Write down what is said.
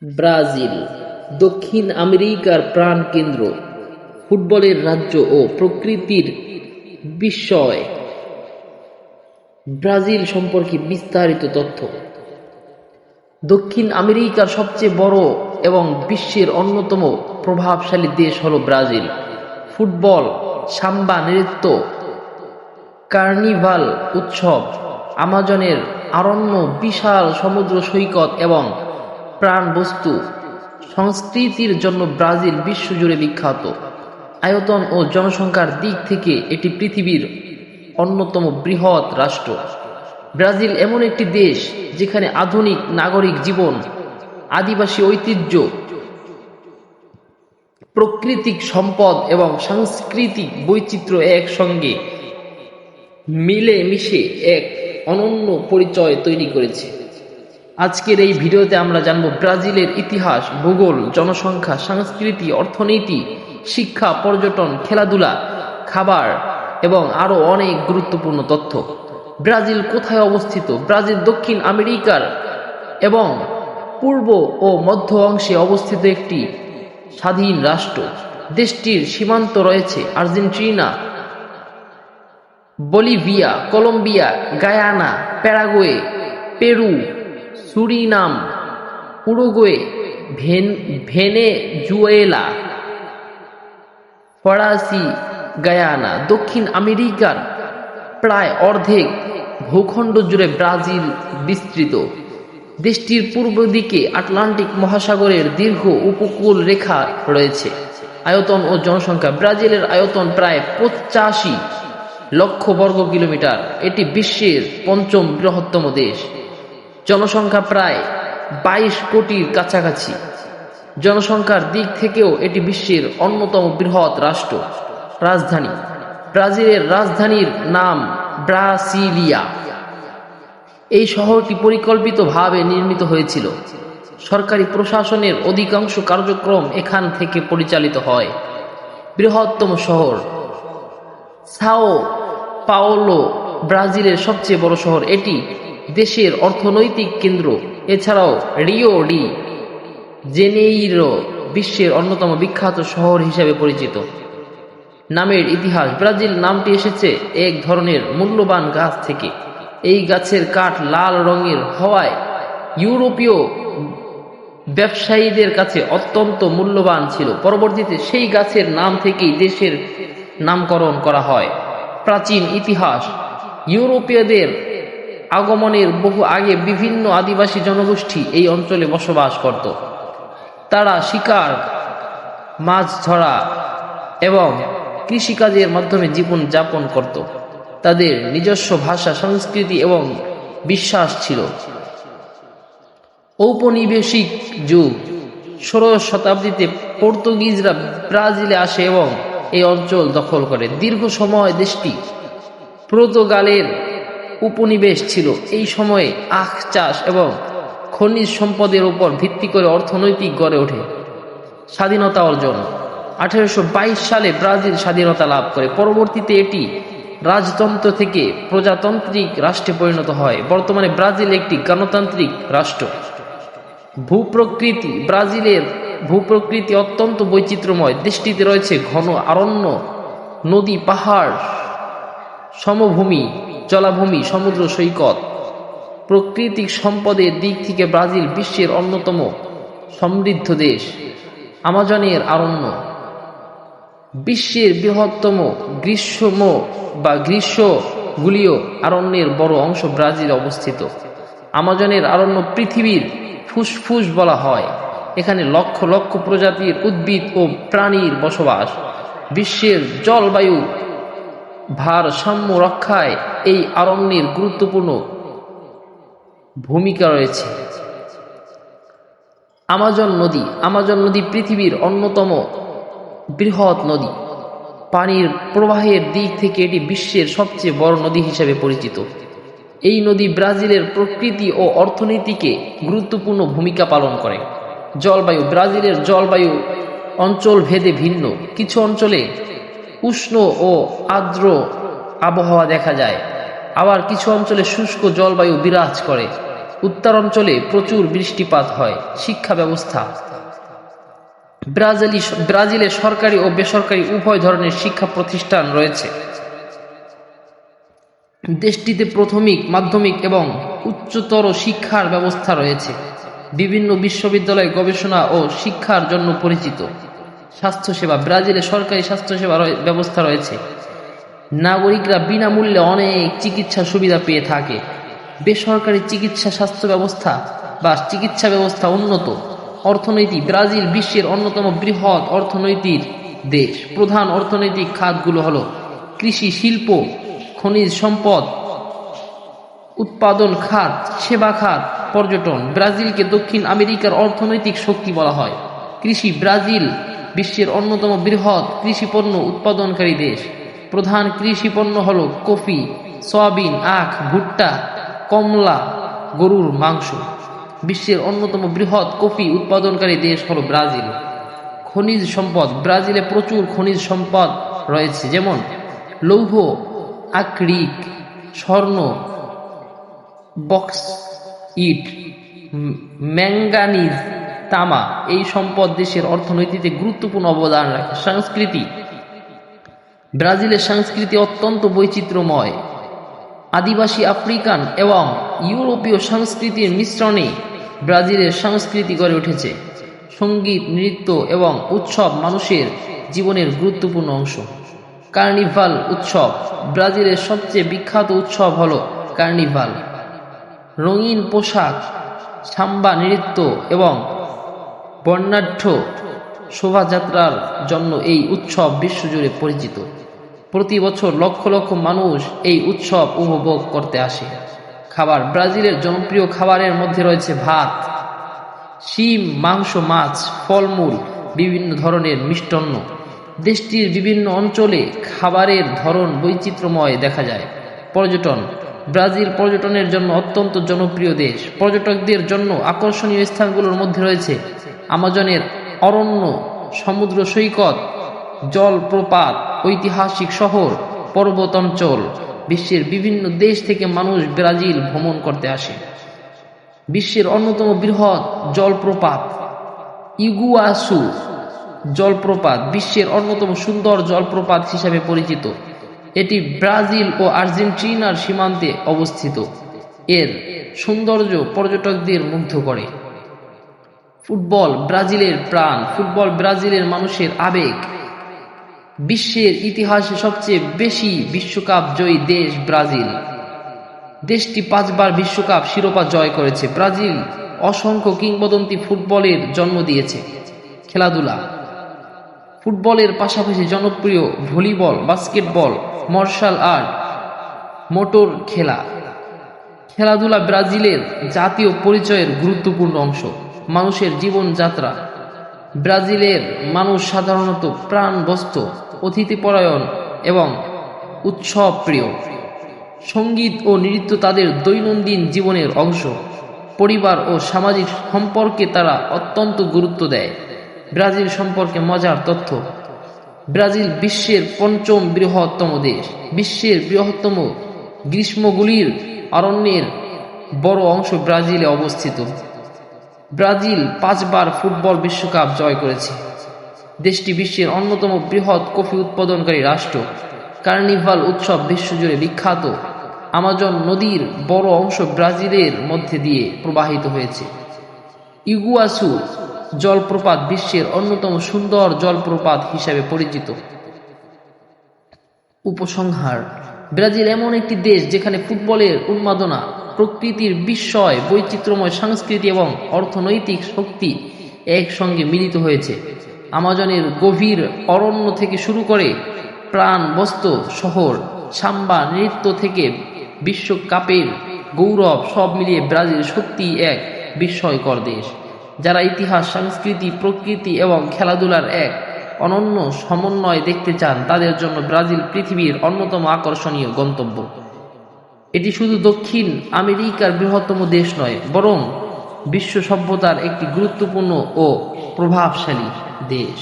Brazil দক্ষিণ আমেরিকার প্রাণকেন্দ্র, ফুটবলের রাজ্য ও প্রকৃতির বিস্ময়। ব্রাজিল সম্পর্কে বিস্তারিত তথ্য। দক্ষিণ আমেরিকার সবচেয়ে বড় এবং বিশ্বের অন্যতম প্রভাবশালী দেশ হল ব্রাজিল। ফুটবল, সাম্বা নৃত্য, কার্নিভাল উৎসব, আমাজনের অরণ্য, বিশাল সমুদ্র সৈকত এবং প্রাণবস্তু সংস্কৃতির জন্য ব্রাজিল বিশ্বজুড়ে বিখ্যাত। আয়তন ও জনসংখ্যার দিক থেকে এটি পৃথিবীর অন্যতম বৃহৎ রাষ্ট্র। ব্রাজিল এমন একটি দেশ যেখানে আধুনিক নাগরিক জীবন, আদিবাসী ঐতিহ্য, প্রাকৃতিক সম্পদ এবং সাংস্কৃতিক বৈচিত্র্য একসঙ্গে মিলে মিশে এক অনন্য পরিচয় তৈরি করেছে। আজকের এই ভিডিওতে আমরা জানব ব্রাজিলের ইতিহাস, ভূগোল, জনসংখ্যা, সংস্কৃতি, অর্থনীতি, শিক্ষা, পর্যটন, খেলাধুলা, খাবার এবং আরও অনেক গুরুত্বপূর্ণ তথ্য। ব্রাজিল কোথায় অবস্থিত? ব্রাজিল দক্ষিণ আমেরিকার এবং পূর্ব ও মধ্য অংশে অবস্থিত একটি স্বাধীন রাষ্ট্র। দেশটির সীমান্ত রয়েছে Argentina, Bolivia, Colombia, Guyana, Paraguay, Peru, Suriname, Uruguay, Venezuela, ফরাসি গায়ানা। দক্ষিণ আমেরিকার প্রায় অর্ধেক ভূখণ্ড জুড়ে ব্রাজিল বিস্তৃত। দেশটির পূর্ব দিকে আটলান্টিক মহাসাগরের দীর্ঘ উপকূল রেখা রয়েছে। আয়তন ও জনসংখ্যা। ব্রাজিলের আয়তন প্রায় 85 লক্ষ বর্গ কিলোমিটার। এটি বিশ্বের পঞ্চম বৃহত্তম দেশ। জনসংখ্যা প্রায় 22 কোটির কাছাকাছি। জনসংখ্যার দিক থেকেও এটি বিশ্বের অন্যতম বৃহৎ রাষ্ট্র। রাজধানী। ব্রাজিলের রাজধানীর নাম ব্রাসিলিয়া। এই শহরটি পরিকল্পিতভাবে নির্মিত হয়েছিল। সরকারি প্রশাসনের অধিকাংশ কার্যক্রম এখান থেকে পরিচালিত হয়। বৃহত্তম শহর সাও পাওলো ব্রাজিলের সবচেয়ে বড় শহর। এটি দেশের অর্থনৈতিক কেন্দ্র। এছাড়াও রিও ডি জেনেইরো বিশ্বের অন্যতম বিখ্যাত শহর হিসেবে পরিচিত। নামের ইতিহাস। ব্রাজিল নামটি এসেছে এক ধরনের মূল্যবান গাছ থেকে। এই গাছের কাঠ লাল রঙের হওয়ায় ইউরোপীয় ব্যবসায়ীদের কাছে অত্যন্ত মূল্যবান ছিল। পরবর্তীতে সেই গাছের নাম থেকেই দেশের নামকরণ করা হয়। প্রাচীন ইতিহাস। ইউরোপীয়দের আগমনের বহু আগে বিভিন্ন আদিবাসী জনগোষ্ঠী এই অঞ্চলে বসবাস করত। তারা শিকার, মাছ ধরা এবং কৃষিকাজের মাধ্যমে জীবন যাপন করত। তাদের নিজস্ব ভাষা, সংস্কৃতি এবং বিশ্বাস ছিল। ঔপনিবেশিক যুগ। 16 শতাব্দীতে পর্তুগিজরা ব্রাজিলে আসে এবং এই অঞ্চল দখল করে। দীর্ঘ সময় দেশটি পর্তুগালের উপনিবেশ ছিল। এই সময়ে আখ চাষ এবং খনিজ সম্পদের উপর ভিত্তি করে অর্থনৈতিক গড়ে ওঠে। স্বাধীনতা অর্জন। 1822 সালে ব্রাজিল স্বাধীনতা লাভ করে। পরবর্তীতে এটি রাজতন্ত্র থেকে প্রজাতান্ত্রিক রাষ্ট্রে পরিণত হয়। বর্তমানে ব্রাজিল একটি গণতান্ত্রিক রাষ্ট্র। ভূপ্রকৃতি। ব্রাজিলের ভূপ্রকৃতি অত্যন্ত বৈচিত্র্যময়। দেশটিতে রয়েছে ঘন অরণ্য, নদী, পাহাড়, সমভূমি, জলাভূমি, সমুদ্র সৈকত। প্রাকৃতিক সম্পদের দিক থেকে ব্রাজিল বিশ্বের অন্যতম সমৃদ্ধ দেশ। আমাজনের অরণ্য। বিশ্বের বৃহত্তম গ্রীষ্মগুলীয় অরণ্যের বড় অংশ ব্রাজিলে অবস্থিত। আমাজনের অরণ্য পৃথিবীর ফুসফুস বলা হয়। এখানে লক্ষ লক্ষ প্রজাতির উদ্ভিদ ও প্রাণীর বসবাস। বিশ্বের জলবায়ু ভারসাম্য রক্ষায় এই অরণ্যের গুরুত্বপূর্ণ ভূমিকা রয়েছে। আমাজন নদী। আমাজন নদী পৃথিবীর অন্যতম বৃহৎ নদী। পানির প্রবাহের দিক থেকে এটি বিশ্বের সবচেয়ে বড় নদী হিসেবে পরিচিত। এই নদী ব্রাজিলের প্রকৃতি ও অর্থনীতিকে গুরুত্বপূর্ণ ভূমিকা পালন করে। জলবায়ু। ব্রাজিলের জলবায়ু অঞ্চল ভেদে ভিন্ন। কিছু অঞ্চলে উষ্ণ ও আর্দ্র আবহাওয়া দেখা যায়, আবার কিছু অঞ্চলে শুষ্ক জলবায়ু বিরাজ করে। উত্তরাঞ্চলে প্রচুর বৃষ্টিপাত হয়। শিক্ষা ব্যবস্থা, ব্রাজিলে সরকারি ও বেসরকারি উভয় ধরনের শিক্ষা প্রতিষ্ঠান রয়েছে। দেশটিতে প্রাথমিক, মাধ্যমিক এবং উচ্চতর শিক্ষার ব্যবস্থা রয়েছে। বিভিন্ন বিশ্ববিদ্যালয় গবেষণা ও শিক্ষার জন্য পরিচিত। স্বাস্থ্যসেবা, ব্রাজিলে সরকারি স্বাস্থ্যসেবা ব্যবস্থা রয়েছে। নাগরিকরা বিনামূল্যে অনেক চিকিৎসা সুবিধা পেয়ে থাকে। বেসরকারি স্বাস্থ্য ব্যবস্থা বা চিকিৎসা ব্যবস্থা উন্নত। অর্থনীতি, ব্রাজিল বিশ্বের অন্যতম বৃহৎ অর্থনৈতিক দেশ। প্রধান অর্থনৈতিক খাতগুলো হলো কৃষি, শিল্প, খনিজ সম্পদ উৎপাদন খাত, সেবা খাত, পর্যটন। ব্রাজিলকে দক্ষিণ আমেরিকার অর্থনৈতিক শক্তি বলা হয়। কৃষি, ব্রাজিল বিশ্বের অন্যতম বৃহৎ কৃষি পণ্য উৎপাদনকারী দেশ। প্রধান কৃষি পণ্য হল কফি, সয়াবিন, আখ, ভুট্টা, কমলা, গরুর মাংস। বিশ্বের অন্যতম বৃহৎ কফি উৎপাদনকারী দেশ হল ব্রাজিল। খনিজ সম্পদ, ব্রাজিলে প্রচুর খনিজ সম্পদ রয়েছে, যেমন লৌহ, আকরিক, স্বর্ণ, বক্সইট, ম্যাঙ্গানিজ, তামা। এই সম্পদ দেশের অর্থনীতিতে গুরুত্বপূর্ণ অবদান রাখে। সংস্কৃতি, ব্রাজিলের সংস্কৃতি অত্যন্ত বৈচিত্র্যময়। আদিবাসী, আফ্রিকান এবং ইউরোপীয় সংস্কৃতির মিশ্রণে ব্রাজিলের সংস্কৃতি গড়ে উঠেছে। সঙ্গীত, নৃত্য এবং উৎসব মানুষের জীবনের গুরুত্বপূর্ণ অংশ। কার্নিভাল উৎসব, ব্রাজিলের সবচেয়ে বিখ্যাত উৎসব হল কার্নিভাল। রঙিন পোশাক, সাম্বা নৃত্য এবং বর্ণাঢ্য শোভাযাত্রার জন্য এই উৎসব বিশ্বজুড়ে পরিচিত। প্রতি বছর লক্ষ লক্ষ মানুষ এই উৎসব উপভোগ করতে আসে। খাবার, ব্রাজিলের জনপ্রিয় খাবারের মধ্যে রয়েছে ভাত, শিম, মাংস, মাছ, ফলমূল, বিভিন্ন ধরনের মিষ্টান্ন। দেশটির বিভিন্ন অঞ্চলে খাবারের ধরন বৈচিত্র্যময় দেখা যায়। পর্যটন, ব্রাজিল পর্যটনের জন্য অত্যন্ত জনপ্রিয় দেশ। পর্যটকদের জন্য আকর্ষণীয় স্থানগুলোর মধ্যে রয়েছে আমাজনের অরণ্য, সমুদ্র সৈকত, জলপ্রপাত, ঐতিহাসিক শহর, পর্বত অঞ্চল। বিশ্বের বিভিন্ন দেশ থেকে মানুষ ব্রাজিল ভ্রমণ করতে আসে। বিশ্বের অন্যতম বৃহৎ জলপ্রপাত ইগুয়াসু জলপ্রপাত বিশ্বের অন্যতম সুন্দর জলপ্রপাত হিসাবে পরিচিত। এটি ব্রাজিল ও আর্জেন্টিনার সীমান্তে অবস্থিত। এর সৌন্দর্য পর্যটকদের মুগ্ধ করে। ফুটবল, ব্রাজিলের প্রাণ। ফুটবল ব্রাজিলের মানুষের আবেগ। বিশ্বের ইতিহাসে সবচেয়ে বেশি বিশ্বকাপ জয়ী দেশ ব্রাজিল। দেশটি 5 বার বিশ্বকাপ শিরোপা জয় করেছে। ব্রাজিল অসংখ্য কিংবদন্তি ফুটবলের জন্ম দিয়েছে। খেলাধুলা, ফুটবলের পাশাপাশি জনপ্রিয় volleyball, basketball, martial art, motor খেলা। খেলাধুলা ব্রাজিলের জাতীয় পরিচয়ের গুরুত্বপূর্ণ অংশ। মানুষের জীবনযাত্রা, ব্রাজিলের মানুষ সাধারণত প্রাণবন্ত, অতিথিপরায়ণ এবং উৎসব প্রিয়। সঙ্গীত ও নৃত্য তাদের দৈনন্দিন জীবনের অংশ। পরিবার ও সামাজিক সম্পর্কে তারা অত্যন্ত গুরুত্ব দেয়। ব্রাজিল সম্পর্কে মজার তথ্য। ব্রাজিল বিশ্বের 5ম বৃহত্তম দেশ। বিশ্বের বৃহত্তম গ্রীষ্মগুলির অরণ্যের বড় অংশ ব্রাজিলে অবস্থিত। ব্রাজিল 5 বার ফুটবল বিশ্বকাপ জয় করেছে। দেশটি বিশ্বের অন্যতম বৃহৎ কফি উৎপাদনকারী রাষ্ট্র। কার্নিভাল উৎসব বিশ্বজুড়ে বিখ্যাত। আমাজন নদীর বড় অংশ ব্রাজিলের মধ্যে দিয়ে প্রবাহিত হয়েছে। ইগুয়াসু জলপ্রপাত বিশ্বের অন্যতম সুন্দর জলপ্রপাত হিসাবে পরিচিত। উপসংহার, ব্রাজিল এমন একটি দেশ যেখানে ফুটবলের উন্মাদনা, প্রকৃতির বিস্ময়, বৈচিত্র্যময় সংস্কৃতি এবং অর্থনৈতিক শক্তি একসঙ্গে মিলিত হয়েছে। আমাজনের গভীর অরণ্য থেকে শুরু করে প্রাণবন্ত শহর, সাম্বা নৃত্য থেকে বিশ্বকাপের গৌরব, সব মিলিয়ে ব্রাজিল সত্যিই এক বিস্ময়কর দেশ। যারা ইতিহাস, সংস্কৃতি, প্রকৃতি এবং খেলাধুলার এক অনন্য সমন্বয় দেখতে চান, তাদের জন্য ব্রাজিল পৃথিবীর অন্যতম আকর্ষণীয় গন্তব্য। এটি শুধু দক্ষিণ আমেরিকার বৃহত্তম দেশ নয়, বরং বিশ্ব সভ্যতার একটি গুরুত্বপূর্ণ ও প্রভাবশালী দেশ।